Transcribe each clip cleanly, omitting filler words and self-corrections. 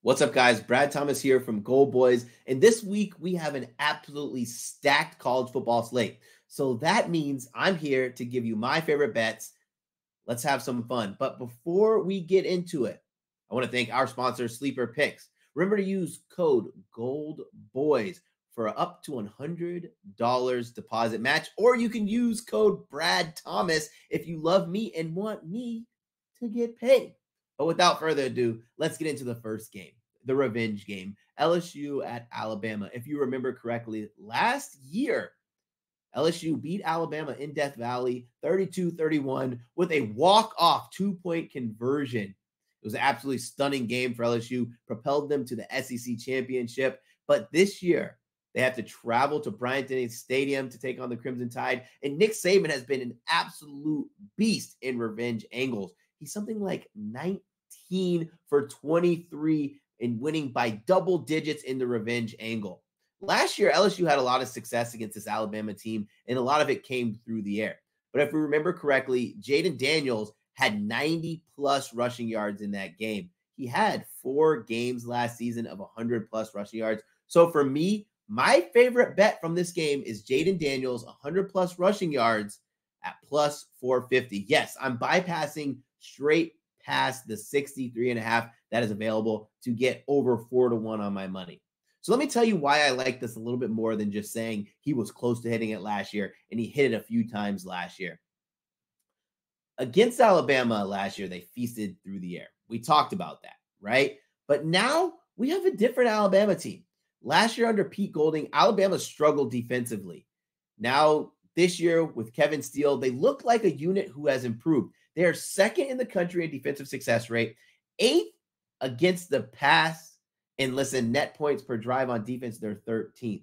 What's up, guys? BradThomas here from Gold Boys. And this week, we have an absolutely stacked college football slate. So that means I'm here to give you my favorite bets. Let's have some fun. But before we get into it, I want to thank our sponsor, Sleeper Picks. Remember to use code GOLDBOYS for up to $100 deposit match. Or you can use code BradThomas if you love me and want me to get paid. But without further ado, let's get into the first game, the revenge game, LSU at Alabama. If you remember correctly, last year, LSU beat Alabama in Death Valley 32-31 with a walk-off two-point conversion. It was an absolutely stunning game for LSU, propelled them to the SEC championship. But this year, they have to travel to Bryant-Denny Stadium to take on the Crimson Tide. And Nick Saban has been an absolute beast in revenge angles. He's something like 19 for 23 and winning by double digits in the revenge angle. Last year, LSU had a lot of success against this Alabama team, and a lot of it came through the air. But if we remember correctly, Jaden Daniels had 90-plus rushing yards in that game. He had 4 games last season of 100-plus rushing yards. So for me, my favorite bet from this game is Jaden Daniels, 100-plus rushing yards at plus 450. Yes, I'm bypassing straight past the 63.5 that is available to get over 4-1 on my money. So let me tell you why I like this a little bit more than just saying he was close to hitting it last year, and he hit it a few times last year. Against Alabama last year, they feasted through the air. We talked about that, right? But now we have a different Alabama team. Last year under Pete Golding, Alabama struggled defensively. Now this year with Kevin Steele, they look like a unit who has improved. They are second in the country in defensive success rate, 8th against the pass, and listen, net points per drive on defense, they're 13th.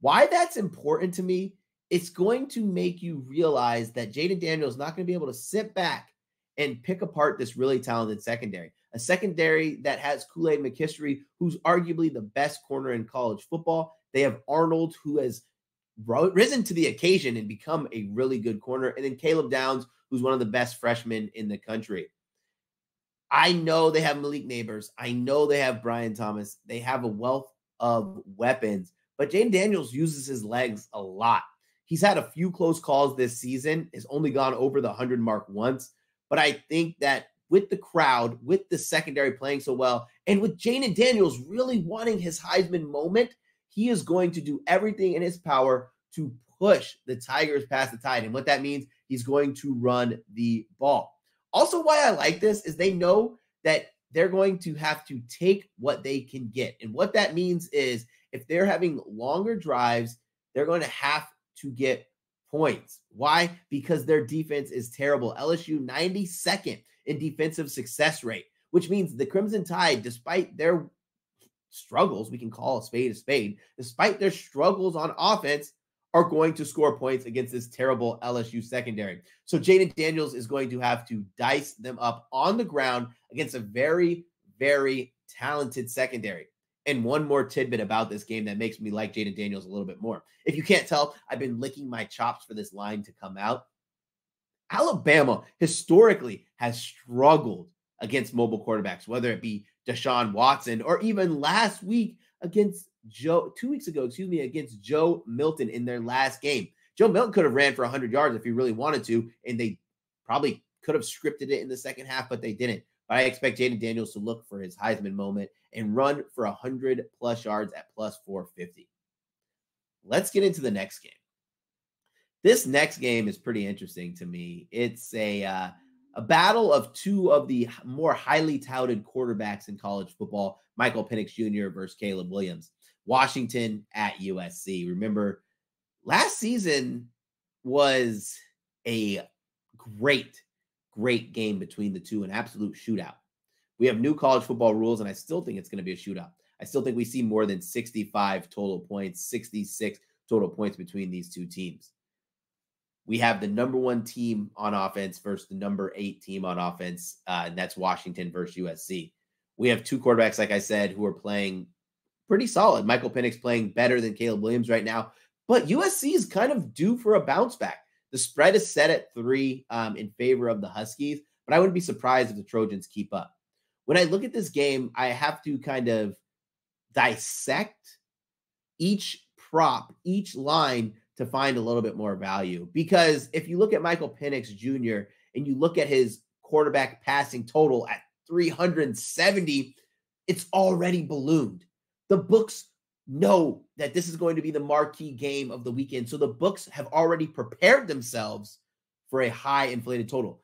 Why that's important to me, it's going to make you realize that Jaden Daniels is not going to be able to sit back and pick apart this really talented secondary. A secondary that has Kool-Aid McKistery, who's arguably the best corner in college football. They have Arnold, who has risen to the occasion and become a really good corner. And then Caleb Downs, who's one of the best freshmen in the country. I know they have Malik Neighbors. I know they have Brian Thomas. They have a wealth of weapons. But Jaden Daniels uses his legs a lot. He's had a few close calls this season. Has only gone over the 100 mark once. But I think that with the crowd, with the secondary playing so well, and with Jaden Daniels really wanting his Heisman moment, he is going to do everything in his power to push the Tigers past the Tide. And what that means, he's going to run the ball. Also, why I like this is they know that they're going to have to take what they can get. And what that means is if they're having longer drives, they're going to have to get points. Why? Because their defense is terrible. LSU 92nd in defensive success rate, which means the Crimson Tide, despite their struggles, we can call a spade, despite their struggles on offense, are going to score points against this terrible LSU secondary. So Jaden Daniels is going to have to dice them up on the ground against a very, very talented secondary. And one more tidbit about this game that makes me like Jaden Daniels a little bit more. If you can't tell, I've been licking my chops for this line to come out. Alabama historically has struggled against mobile quarterbacks, whether it be Deshaun Watson or even last week against 2 weeks ago, against Joe Milton in their last game. Joe Milton could have ran for 100 yards if he really wanted to, and they probably could have scripted it in the second half, but they didn't. But I expect Jaden Daniels to look for his Heisman moment and run for 100-plus yards at plus 450. Let's get into the next game. This next game is pretty interesting to me. It's a battle of two of the more highly touted quarterbacks in college football, Michael Penix Jr. versus Caleb Williams. Washington at USC. Remember, last season was a great game between the two, an absolute shootout. We have new college football rules, and I still think it's going to be a shootout. I still think we see more than 65 total points, 66 total points between these two teams. We have the number 1 team on offense versus the number 8 team on offense, and that's Washington versus USC. We have two quarterbacks, like I said, who are playing pretty solid. Michael Penix playing better than Caleb Williams right now, but USC is kind of due for a bounce back. The spread is set at 3 in favor of the Huskies, but I wouldn't be surprised if the Trojans keep up. When I look at this game, I have to kind of dissect each prop, each line to find a little bit more value. Because if you look at Michael Penix Jr. and you look at his quarterback passing total at 370, it's already ballooned. The books know that this is going to be the marquee game of the weekend. So the books have already prepared themselves for a high inflated total.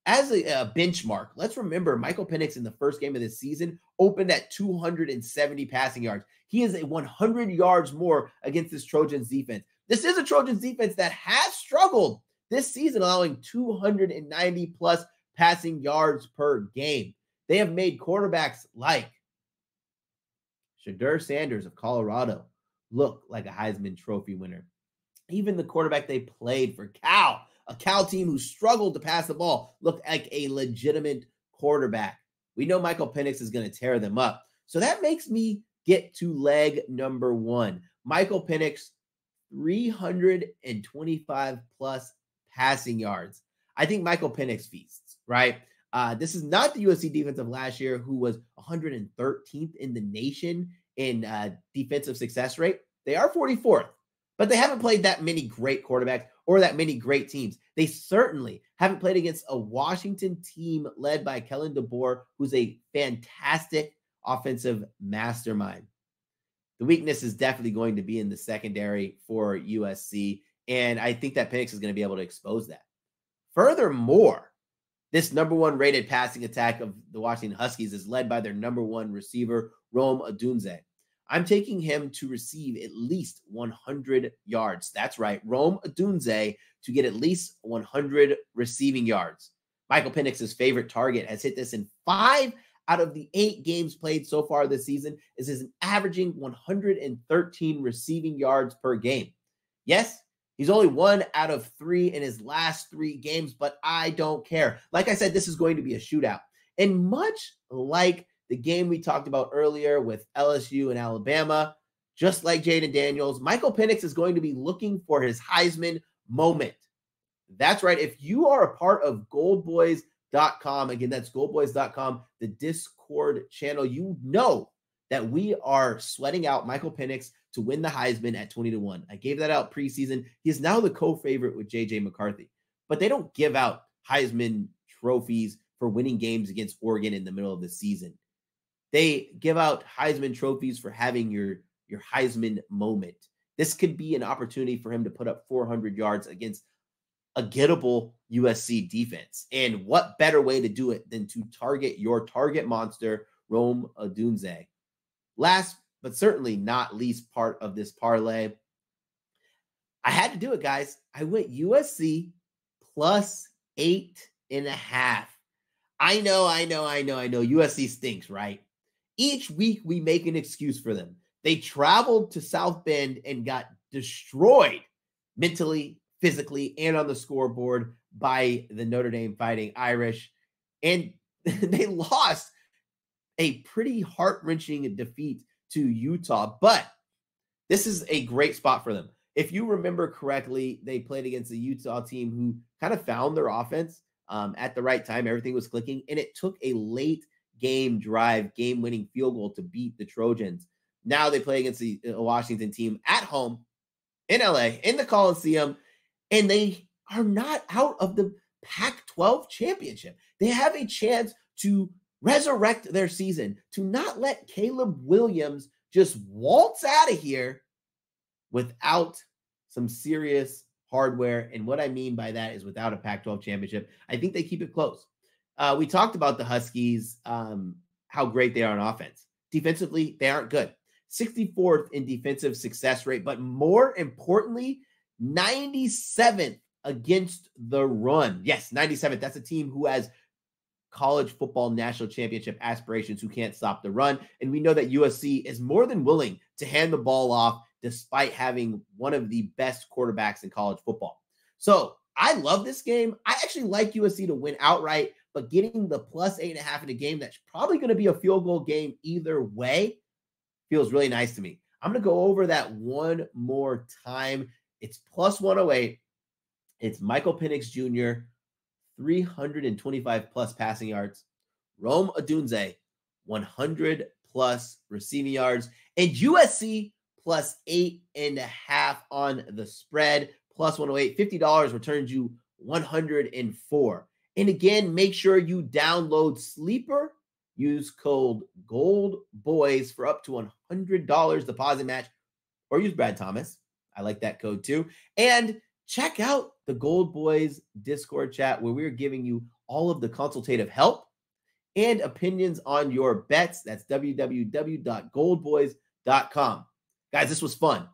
As a benchmark, let's remember Michael Penix in the first game of this season opened at 270 passing yards. He is a 100 yards more against this Trojans defense. This is a Trojans defense that has struggled this season, allowing 290 plus passing yards per game. They have made quarterbacks like Shedeur Sanders of Colorado look like a Heisman Trophy winner. Even the quarterback they played for Cal, a Cal team who struggled to pass the ball, looked like a legitimate quarterback. We know Michael Penix is going to tear them up. So that makes me get to leg number one. Michael Penix, 325 plus passing yards. I think Michael Penix feasts, right? This is not the USC defense of last year, who was 113th in the nation in defensive success rate. They are 44th, but they haven't played that many great quarterbacks or that many great teams. They certainly haven't played against a Washington team led by Kellen DeBoer, who's a fantastic offensive mastermind. The weakness is definitely going to be in the secondary for USC, and I think that Penix is going to be able to expose that. Furthermore, this number one rated passing attack of the Washington Huskies is led by their number one receiver, Rome Odunze. I'm taking him to receive at least 100 yards. That's right, Rome Odunze to get at least 100 receiving yards. Michael Penix's favorite target has hit this in 5 out of the 8 games played so far this season, is averaging 113 receiving yards per game. Yes, he's only 1 out of 3 in his last 3 games, but I don't care. Like I said, this is going to be a shootout. And much like the game we talked about earlier with LSU and Alabama, just like Jaden Daniels, Michael Penix is going to be looking for his Heisman moment. That's right. If you are a part of goldboys.com, again, that's goldboys.com, the Discord channel, you know that we are sweating out Michael Penix to win the Heisman at 20-1. I gave that out preseason. He is now the co-favorite with JJ McCarthy, but they don't give out Heisman trophies for winning games against Oregon in the middle of the season. They give out Heisman trophies for having your Heisman moment. This could be an opportunity for him to put up 400 yards against a gettable USC defense. And what better way to do it than to target your target monster, Rome Odunze. Last, but certainly not least part of this parlay, I had to do it, guys. I went USC plus 8.5. I know. USC stinks, right? Each week we make an excuse for them. They traveled to South Bend and got destroyed mentally, physically, and on the scoreboard by the Notre Dame Fighting Irish. And they lost a pretty heart-wrenching defeat to Utah. But this is a great spot for them. If you remember correctly, they played against a Utah team who kind of found their offense at the right time. Everything was clicking, and it took a late game drive, game-winning field goal to beat the Trojans. Now they play against the Washington team at home in LA, in the Coliseum, and they are not out of the Pac-12 championship. They have a chance to resurrect their season, to not let Caleb Williams just waltz out of here without some serious hardware. And what I mean by that is without a Pac-12 championship. I think they keep it close. We talked about the Huskies, how great they are on offense. Defensively, they aren't good. 64th in defensive success rate, but more importantly, 97th against the run. Yes, 97th. That's a team who has college football national championship aspirations, who can't stop the run. And we know that USC is more than willing to hand the ball off despite having one of the best quarterbacks in college football. So I love this game. I actually like USC to win outright, but getting the plus 8.5 in a game that's probably going to be a field goal game either way feels really nice to me. I'm going to go over that one more time. It's plus 108. It's Michael Penix Jr., 325 plus passing yards. Rome Odunze, 100 plus receiving yards, and USC plus 8.5 on the spread, plus 108. $50 returns you 104. And again, make sure you download Sleeper. Use code GOLDBOYS for up to $100 deposit match, or use BradThomas. I like that code too. And check out the Gold Boys Discord chat, where we're giving you all of the consultative help and opinions on your bets. That's www.goldboys.com. Guys, this was fun.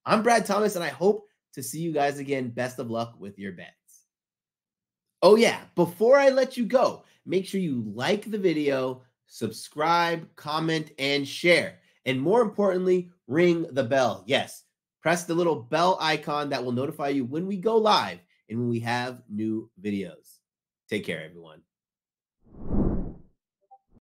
I'm BradThomas, and I hope to see you guys again. Best of luck with your bets. Oh yeah, before I let you go, make sure you like the video, subscribe, comment, and share. And more importantly, ring the bell. Yes, press the little bell icon that will notify you when we go live and when we have new videos. Take care, everyone.